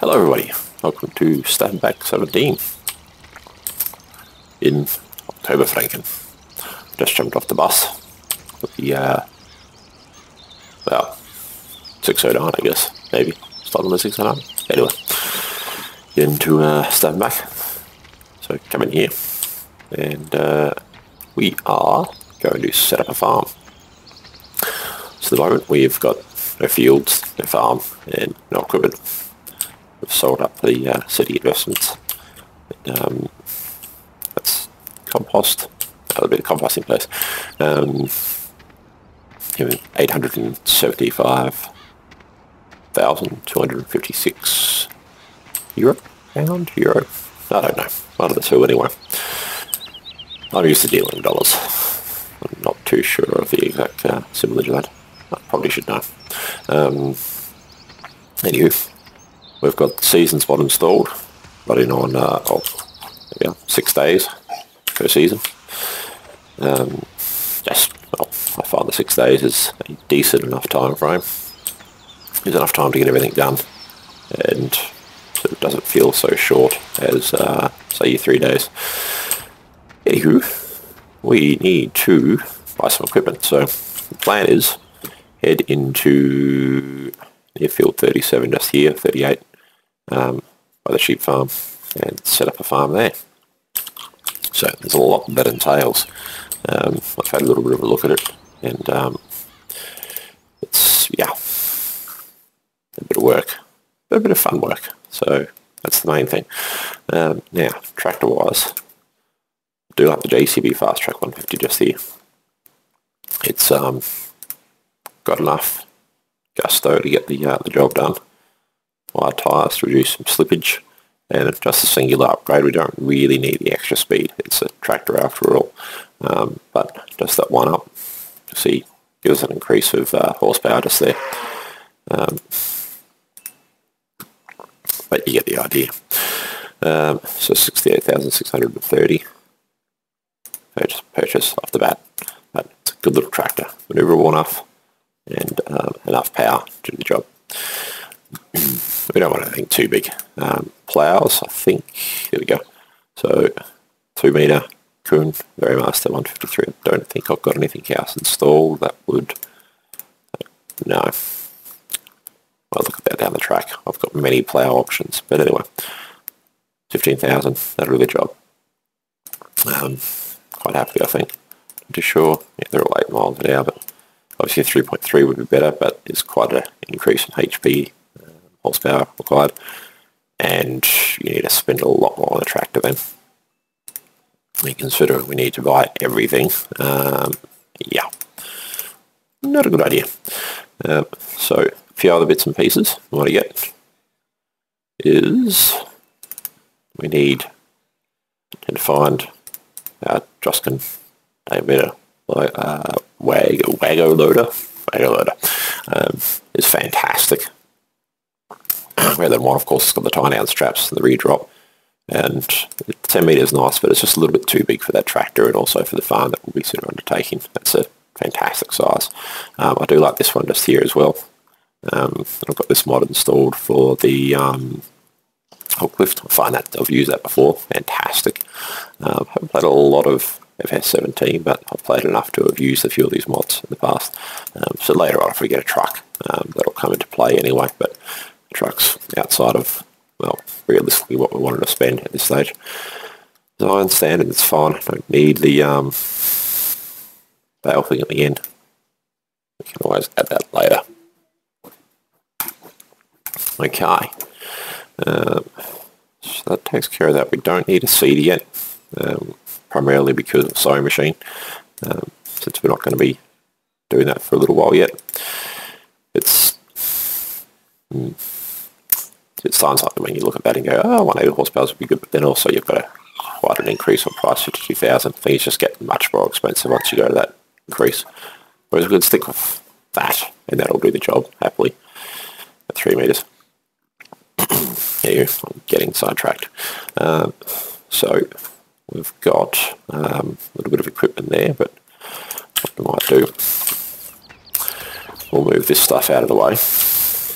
Hello everybody, welcome to Stappenbach 17 in October Franken. Just jumped off the bus with the, well, 609 I guess, maybe. Starting with 609. Anyway, into Stappenbach. So come in here and we are going to set up a farm. So at the moment we've got no fields, no farm and no equipment. We've sold up the city investments. That's compost, a bit of composting place. 875,256 euro, pound, euro. I don't know. One of the two anyway. I'm used to dealing in dollars. I'm not too sure of the exact similage of that. I probably should know. Anywho. We've got the season spot installed, running on 6 days per season. I find the 6 days is a decent enough time frame. There's enough time to get everything done, and so it doesn't feel so short as, say, your 3 days. Anywho, we need to buy some equipment. So the plan is head into near field 37 just here, 38. By the sheep farm and set up a farm there. So there's a lot that entails. I've had a little bit of a look at it, and it's, yeah, a bit of work, but a bit of fun work. So that's the main thing. Now, tractor wise, I do like the JCB Fast Track 150 just here. It's got enough gusto to get the job done. Wide tyres to reduce some slippage, and just a singular upgrade. We don't really need the extra speed. It's a tractor after all, but just that one up, you see, gives an increase of horsepower just there. But you get the idea. So 68,630 purchase off the bat. But it's a good little tractor, manoeuvrable enough, and enough power to do the job. We don't want anything too big. Plows, I think, here we go. So 2 metre Kuhn Varimaster 153. I don't think I've got anything else installed that would, no. I'll look at that down the track. I've got many plough options, but anyway, 15,000, that'll do the job. Quite happy, I think. Not too sure. Yeah, they're all 8 miles an hour, but obviously 3.3 would be better, but it's quite an increase in HP. Horsepower required, and you need to spend a lot more on the tractor then. Considering we need to buy everything, yeah, not a good idea. So a few other bits and pieces we want to get is we need to find our Joskin diameter Wago loader. Is fantastic. Rather than one, of course, it's got the tiny ounce straps and the rear drop, and 10 metre is nice, but it's just a little bit too big for that tractor and also for the farm that we'll be sooner undertaking. That's a fantastic size. I do like this one just here as well. I've got this mod installed for the hook lift. I find that I've used that before. Fantastic. I haven't played a lot of FS17, but I've played enough to have used a few of these mods in the past. So later on, if we get a truck, that'll come into play anyway, but trucks outside of, well, realistically what we wanted to spend at this stage. Design standard, it's fine. I don't need the bale thing at the end. We can always add that later. Okay. So that takes care of that. We don't need a seeder yet, primarily because of the sewing machine, since we're not going to be doing that for a little while yet. It sounds like when you look at that and go, oh, 180 horsepower would be good, but then also you've got quite an increase on price, 52,000. Things just get much more expensive once you go to that increase. Whereas we could stick with that, and that'll do the job happily at 3 metres. Here, I'm getting sidetracked. So we've got a little bit of equipment there, but what we might do, we'll move this stuff out of the way.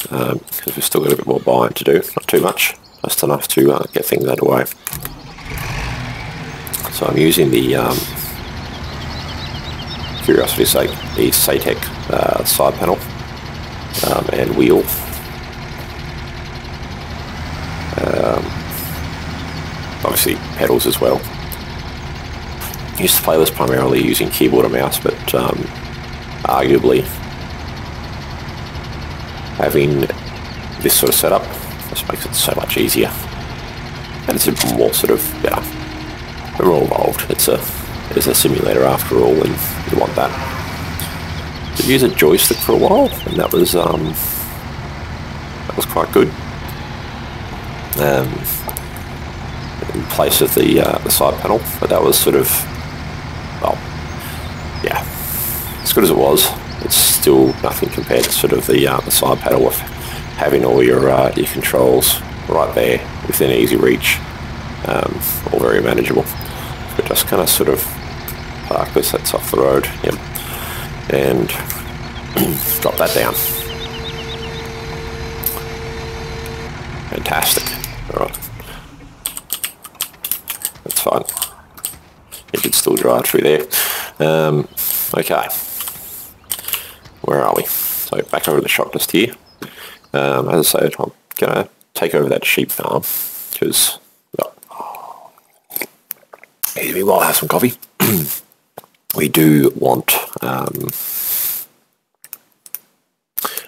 because we've still got a bit more buying to do, not too much, just enough to get things underway. So I'm using the curiosity's sake, the Satec side panel and wheel. Obviously pedals as well. I used to play this primarily using keyboard and mouse, but arguably having this sort of setup just makes it so much easier, and it's a more sort of, yeah, we're all involved. It's a simulator after all, and you want that. I've used a joystick for a while, and that was quite good. In place of the side panel, but that was sort of, well, yeah, as good as it was, it's still nothing compared to sort of the side panel with having all your controls right there within easy reach, all very manageable. But just kind of sort of park this, that's off the road, yep, and drop that down. Fantastic. All right. That's fine. You can still drive through there. Okay. Where are we? So back over to the shop just here. As I said, I'm going to take over that sheep farm because, well, while I have some coffee, we do want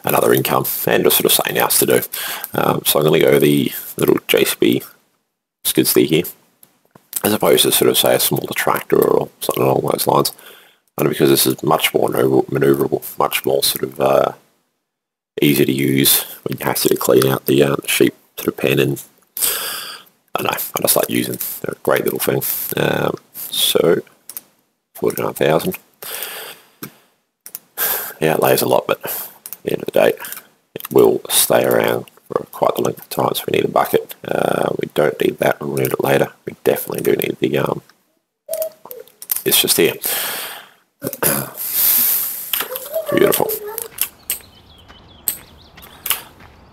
another income and just sort of something else to do. So I'm going to go the little JCB skid steer here, as opposed to sort of say a smaller tractor or something along those lines. Only because this is much more manoeuvrable, much more sort of easy to use when you have to clean out the sheep sort of pen, and I don't know, I just like using it. They're a great little thing. So 49,000. Yeah, it lays a lot, but at the end of the day, it will stay around for quite the length of time. So we need a bucket. We don't need that. We'll need it later. We definitely do need the it's just here. Beautiful.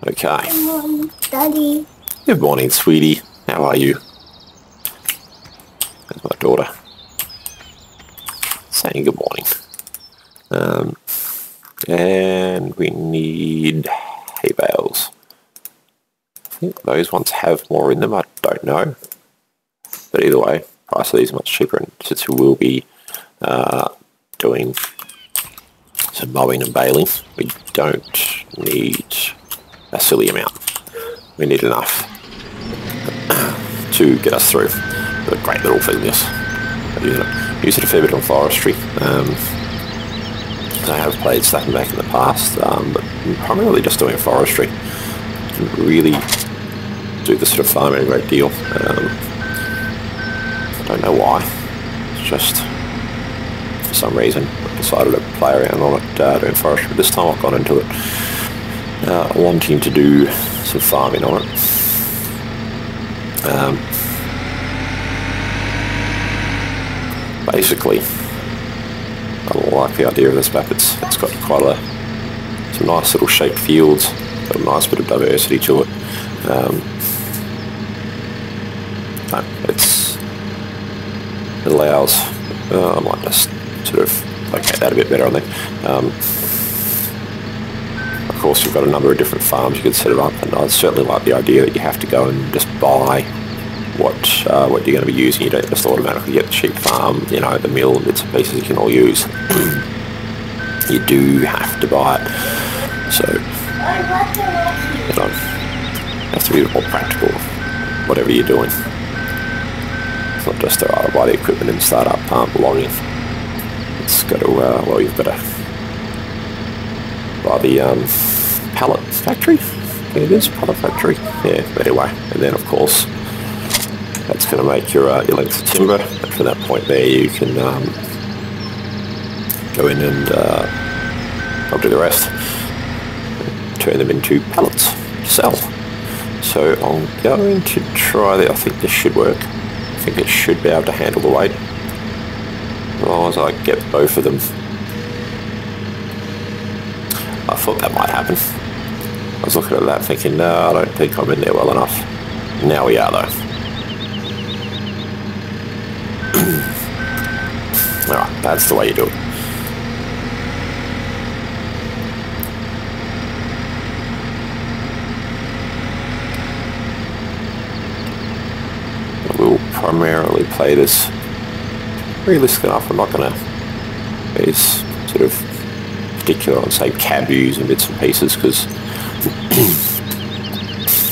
Okay. Good morning, Daddy. Good morning, sweetie. How are you? There's my daughter saying good morning. And we need hay bales. I think those ones have more in them, I don't know. But either way, price of these is much cheaper, and since we will be doing some mowing and baling, we don't need a silly amount. We need enough to get us through. It's a great little thing, this. I use it a fair bit on forestry. I have played Stappenbach in the past, but primarily just doing forestry. Didn't really do the sort of farming a great deal. I don't know why. It's just, for some reason, I decided to play around on it doing forestry. But this time I've gone into it wanting to do some farming on it. Basically, I like the idea of this map. It's got quite some nice little shaped fields, got a nice bit of diversity to it. It allows, I might just sort of locate that a bit better on there. Of course, you've got a number of different farms you could set it up, and I certainly like the idea that you have to go and just buy what you're going to be using. You don't just automatically get the sheep farm, you know, the mill and bits and pieces you can all use. You do have to buy it, so you know, you have to be a bit more practical, whatever you're doing. It's not just to buy the equipment and start up logging. It's got to, well, you've got to buy the pallet factory. I think it is, pallet factory. Yeah, anyway, and then of course that's going to make your length of timber, and from that point there you can go in and I'll do the rest, turn them into pallets to sell. So I'm going to try that. I think this should work. I think it should be able to handle the weight. As long as I get both of them. I thought that might happen. I was looking at that thinking, no, I don't think I'm in there well enough. Now we are though. Alright, that's the way you do it. We'll primarily play this realistic enough. I'm not going to be sort of particular on, say, cab views and bits and pieces, because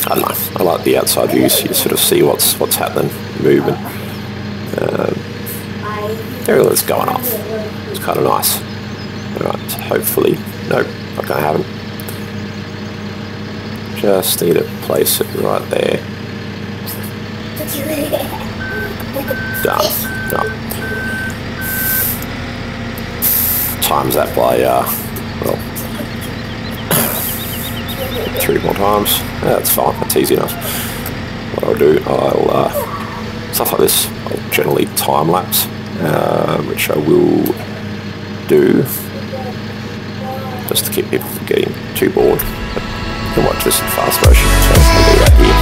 I don't know, I like the outside views. You sort of see what's happening, movement, everything that's going on. It's kind of nice. Alright, hopefully, nope, not going to happen. Just need to place it right there. Done. No. Times that by, well, 3 more times. That's fine, that's easy enough. What I'll do, stuff like this, I'll generally time lapse, which I will do just to keep people from getting too bored. You can watch this in fast motion, so I'll do that here.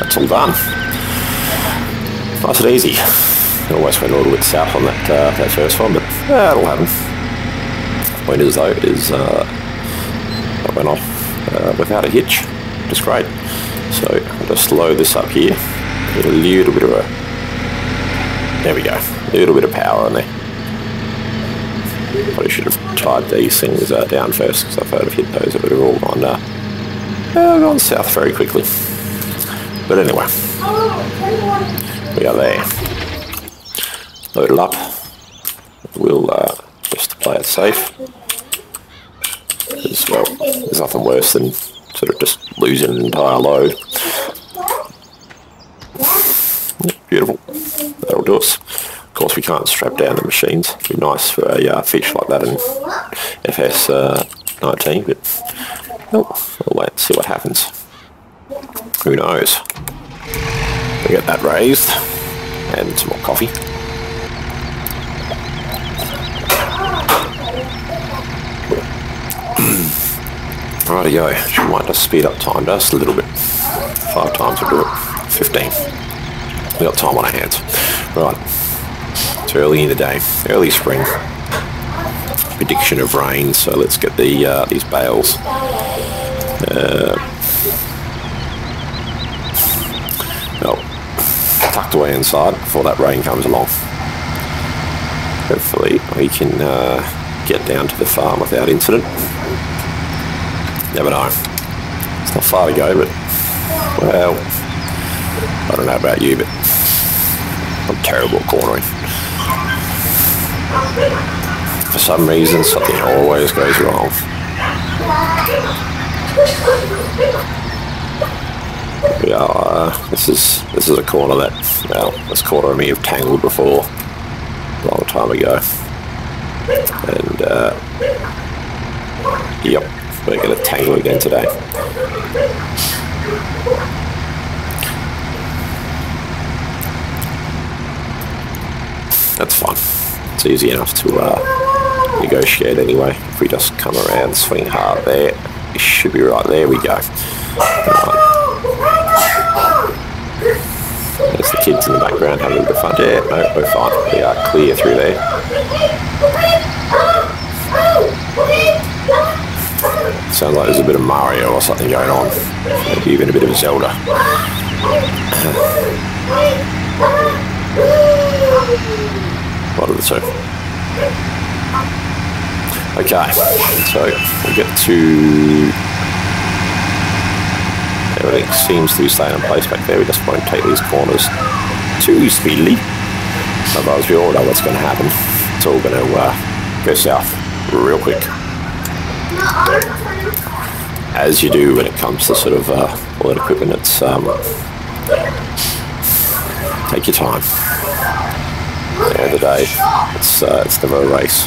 That's all done. Nice and easy. Almost went a little bit south on that first one, but that'll happen. The point is though, I went off without a hitch, which is great. So I'll just load this up here. Get a little bit of there we go, a little bit of power on there. Probably should have tied these things down first, because if I'd have hit those, it would have all gone south very quickly. But anyway, we are there. Load it up. We'll just play it safe. As well, there's nothing worse than sort of just losing an entire load. Beautiful. That'll do us. Of course, we can't strap down the machines. It'd be nice for a feature like that in FS19, but well, we'll wait and see what happens. Who knows? We get that raised, and some more coffee. Rightio, we might just speed up time just a little bit. 5 times will do it. 15. We got time on our hands. Right, it's early in the day, early spring. Prediction of rain, so let's get these bales. Tucked away inside before that rain comes along. Hopefully we can get down to the farm without incident. Never know. It's not far to go, but well, I don't know about you, but I'm terrible at cornering. For some reason, something always goes wrong. Yeah, this is a corner that, well, this corner of me have tangled before, a long time ago, and yep, we're going to tangle again today. That's fun. It's easy enough to negotiate anyway. If we just come around, swing hard there, it should be right. There we go. Right. There's the kids in the background having a bit of fun. Yeah, no, we're fine. We are clear through there. Sounds like there's a bit of Mario or something going on. Maybe even a bit of Zelda. One of the two. Okay, so we'll get to... Everything seems to be staying in place back there. We just won't take these corners too speedily. Otherwise we all know what's going to happen. It's all going to go south real quick. As you do when it comes to sort of all that equipment, it's take your time. At the end of the day, it's never a race.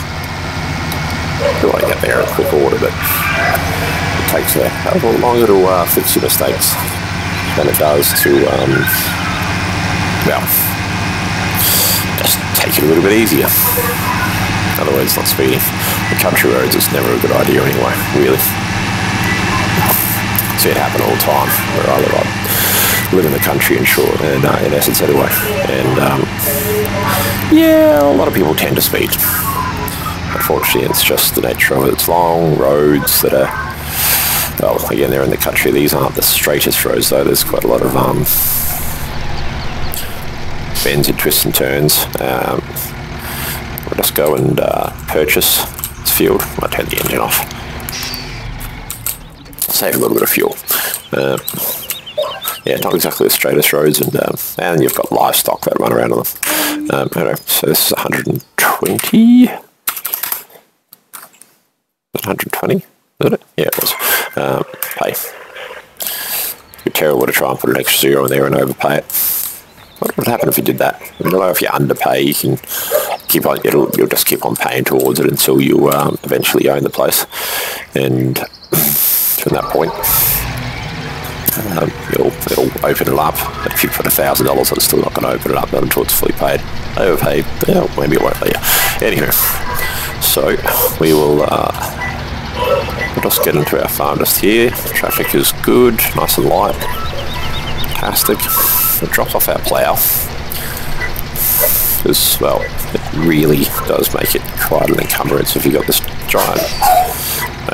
You want to get there in quick order, but it takes a hell of a longer to fix your mistakes than it does to, well, just take it a little bit easier. In other words, not speeding. The country roads is never a good idea anyway, really. See it happen all the time where I live in the country in short, and in essence anyway. And yeah, a lot of people tend to speed. Unfortunately, it's just the nature of it. It's long roads that are, well, again, they're in the country. These aren't the straightest roads though. There's quite a lot of bends and twists and turns. We'll just go and purchase this field. I'll turn the engine off. Save a little bit of fuel. Yeah, not exactly the straightest roads, and you've got livestock that run around on them. Anyway, so this is 120. 120, is it? Yeah, it was. Hey, it'd be terrible to try and put an extra zero in there and overpay it. What would happen if you did that? I don't know, if you underpay, you can keep on. You'll just keep on paying towards it until you eventually own the place, and from that point, it'll open it up. But if you put $1,000, it's still not going to open it up not until it's fully paid. Overpaid, well, maybe it won't let you. Anywho, so we will we'll just get into our farm just here. Traffic is good, nice and light. Fantastic. It drops off our plough. Because, well, it really does make it quite an encumbrance if you've got this giant.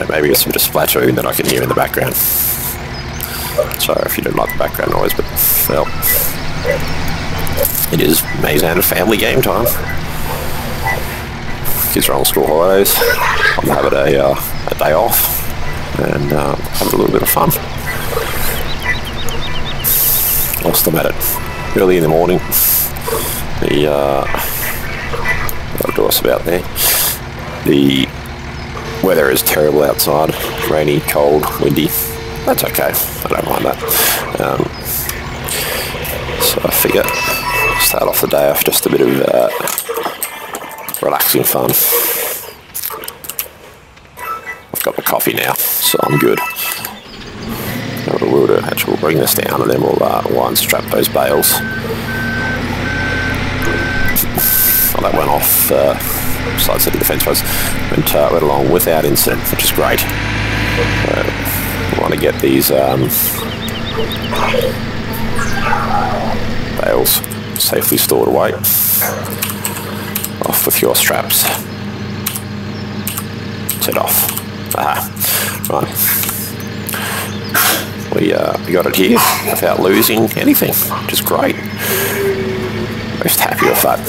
Maybe it's a bit of splattering that I can hear in the background. Sorry if you don't like the background noise, but, well, it is Maze and family game time. Kids are on school holidays. I'm having a day off and having a little bit of fun. Whilst I'm at it early in the morning, what do us about there? The weather is terrible outside, rainy, cold, windy. That's okay, I don't mind that. So I figure start off the day off just a bit of relaxing fun. I've got my coffee now, so I'm good. We'll bring this down and then we'll unstrap those bales. Well, that went off side city defence post, went along without incident, which is great. We want to get these bales safely stored away. Off with your straps. Set off. Right. We got it here without losing anything, which is great. Most happy with that.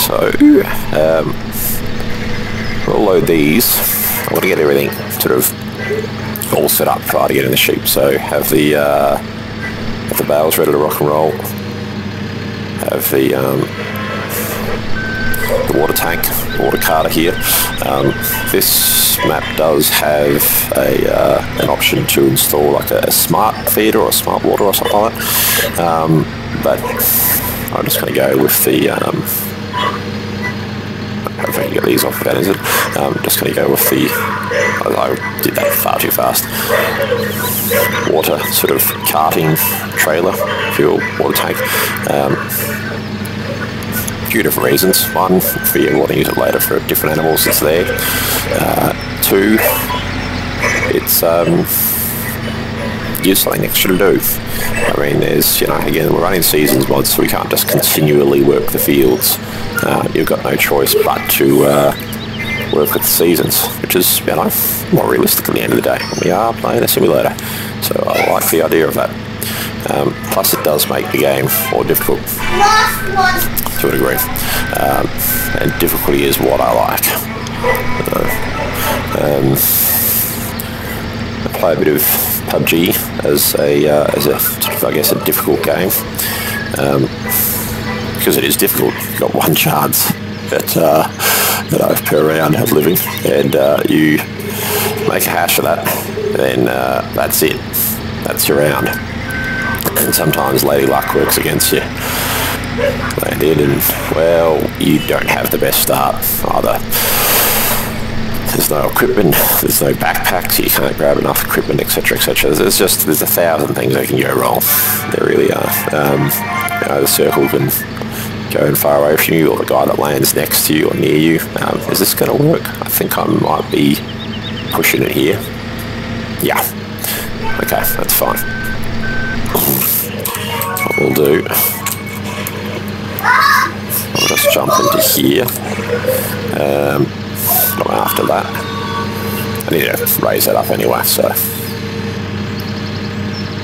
So, we'll load these. I want to get everything sort of all set up prior to getting the sheep. So, have the bales ready to rock and roll. Have the water tank, water carter here. This map does have an option to install like a smart feeder or a smart water or something like that. But I'm just going to go with the hope I can get these off without incident. Just going to go with the, I did that far too fast, water sort of carting trailer for your water tank. Few different reasons. One, for you want to use it later for different animals that's there. Two, it's use something extra to do. I mean, there's, again, we're running seasons mods, so we can't just continually work the fields. You've got no choice but to work with the seasons, which is, more realistic at the end of the day. We are playing a simulator, so I like the idea of that. Plus, it does make the game more difficult to a degree, and difficulty is what I like. I play a bit of PUBG as a sort of, I guess, a difficult game, because it is difficult. You've got one chance at per round of living, and you make a hash of that, then that's it. That's your round. And sometimes Lady Luck works against you. Land in and, well, you don't have the best start either. There's no equipment, there's no backpacks, you can't grab enough equipment, etc, etc. There's 1,000 things that can go wrong. There really are. The circle can go far away from you, or the guy that lands next to you or near you. Is this going to work? I think I might be pushing it here. Yeah. Okay, that's fine. What we'll do, I'll just jump into here. Not after that. I need to raise that up anyway, so.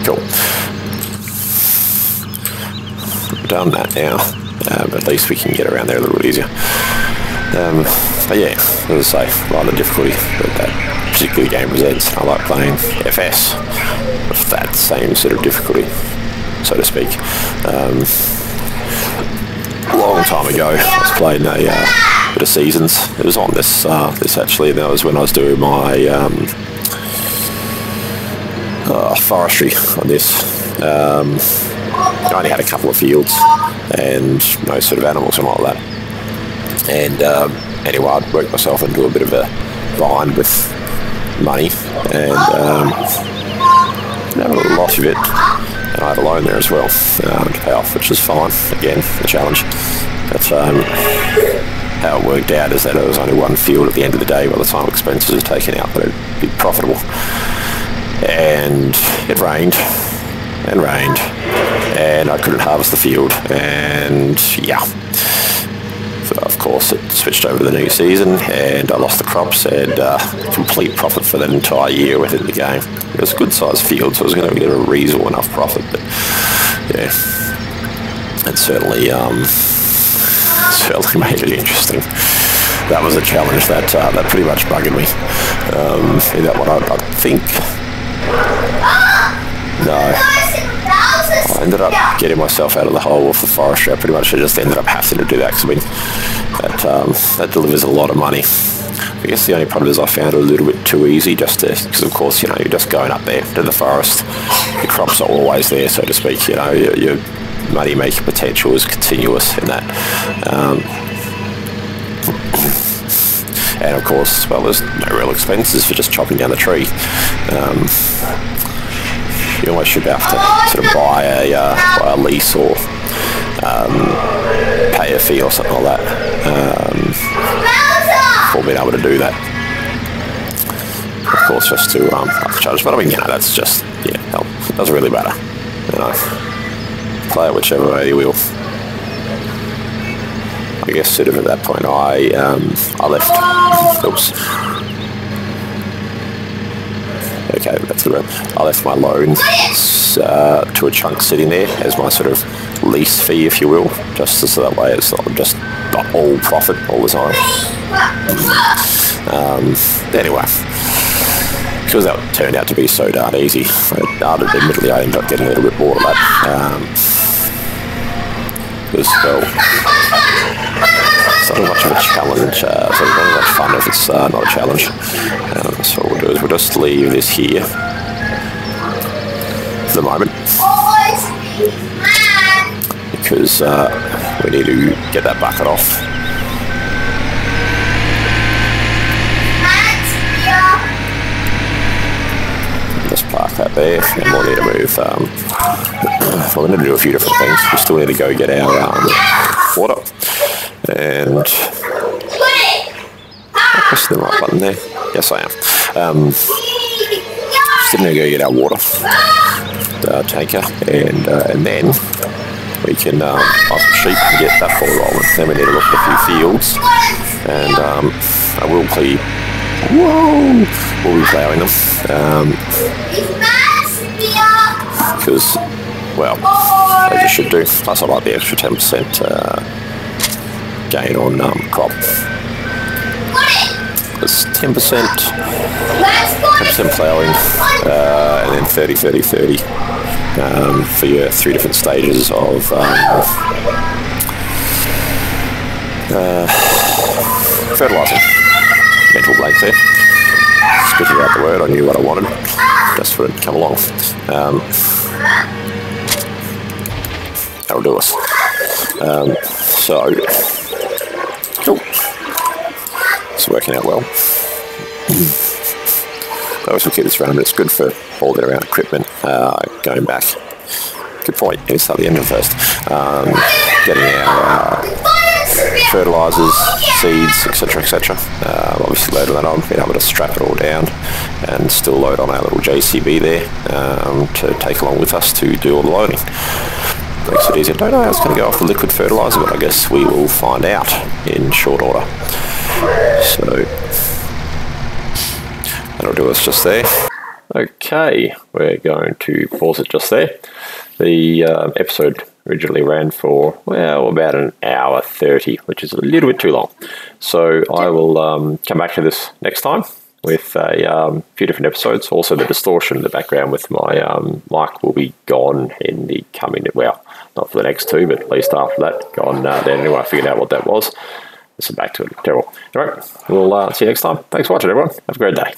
Cool. We've done that now. At least we can get around there a little bit easier. But yeah, as I say, rather difficulty that particular game presents. I like playing FS with that same sort of difficulty, so to speak. A long time ago, I was playing a bit of Seasons. It was on this actually, and that was when I was doing my forestry on this. I only had a couple of fields and no sort of animals and all that. And anyway, I'd worked myself into a bit of a bind with money, and had a lot of it, and I had a loan there as well to pay off, which was fine. Again, the challenge. But how it worked out is that there was only one field at the end of the day by the time expenses were taken out, but it'd be profitable. And it rained and rained, and I couldn't harvest the field, and yeah. So of course it switched over to the new season, and I lost the crops, and complete profit for that entire year within the game. It was a good sized field, so I was going to get a reasonable enough profit, but yeah, it certainly made it interesting. That was a challenge that pretty much buggered me. In that one, I think. No, I ended up getting myself out of the hole with the forestry. I pretty much just ended up having to do that, because I mean, that delivers a lot of money. I guess the only problem is I found it a little bit too easy, just because of course, you know, you're just going up there to the forest. The crops are always there, so to speak. You know, your money making potential is continuous in that. And of course, well, there's no real expenses for just chopping down the tree. You almost should have to sort of buy a lease or pay a fee or something like that for being able to do that. Of course, just to up the charge. But I mean, you know, that's just, yeah, hell, it doesn't really matter. You know, play it whichever way you will. I guess sort of at that point I left. Oops. Okay, that's good. I left my loan to a chunk sitting there as my sort of lease fee, if you will, just so that way it's not just not all profit all the time. Anyway, because that turned out to be so darn easy, admittedly I ended up getting a little bit bored of that. Because, well, it's not much of a challenge, so it's not much fun if it's not a challenge. So what we'll do is we'll just leave this here for the moment, because we need to get that bucket off. Just park that there, and we'll need to move. We're going to do a few different things. We still need to go get our water, and I pressed the right button there. Yes, I am. Still need to go get our water tanker, and then we can buy some sheep and get that ball rolling. Then we need to look at a few fields, and I will play. Whoa! We'll be ploughing them. Because, well, as you should do. Plus I like the extra 10% gain on crop. It's 10% ploughing, and then 30 for your 3 different stages of fertilising. Mental blank there. Spitting out the word, I knew what I wanted, just for it to come along. That'll do us. So, it's working out well. I always will keep this running, but it's good for all the around equipment going back. Good point. Let me start the engine first. Getting our fertilisers, seeds, etc., etc. Obviously loading that on, being able to strap it all down and still load on our little JCB there to take along with us to do all the loading. Makes it easier. Don't know how it's going to go off the liquid fertiliser, but I guess we will find out in short order. So that'll do us just there. Okay, we're going to pause it just there. The episode originally ran for, well, about an hour 30, which is a little bit too long. So I will come back to this next time with a few different episodes. Also, the distortion in the background with my mic will be gone in the coming, well, not for the next two, but at least after that, gone then. Anyway, I figured out what that was. Listen back to it. Terrible. All right, we'll see you next time. Thanks for watching, everyone. Have a great day.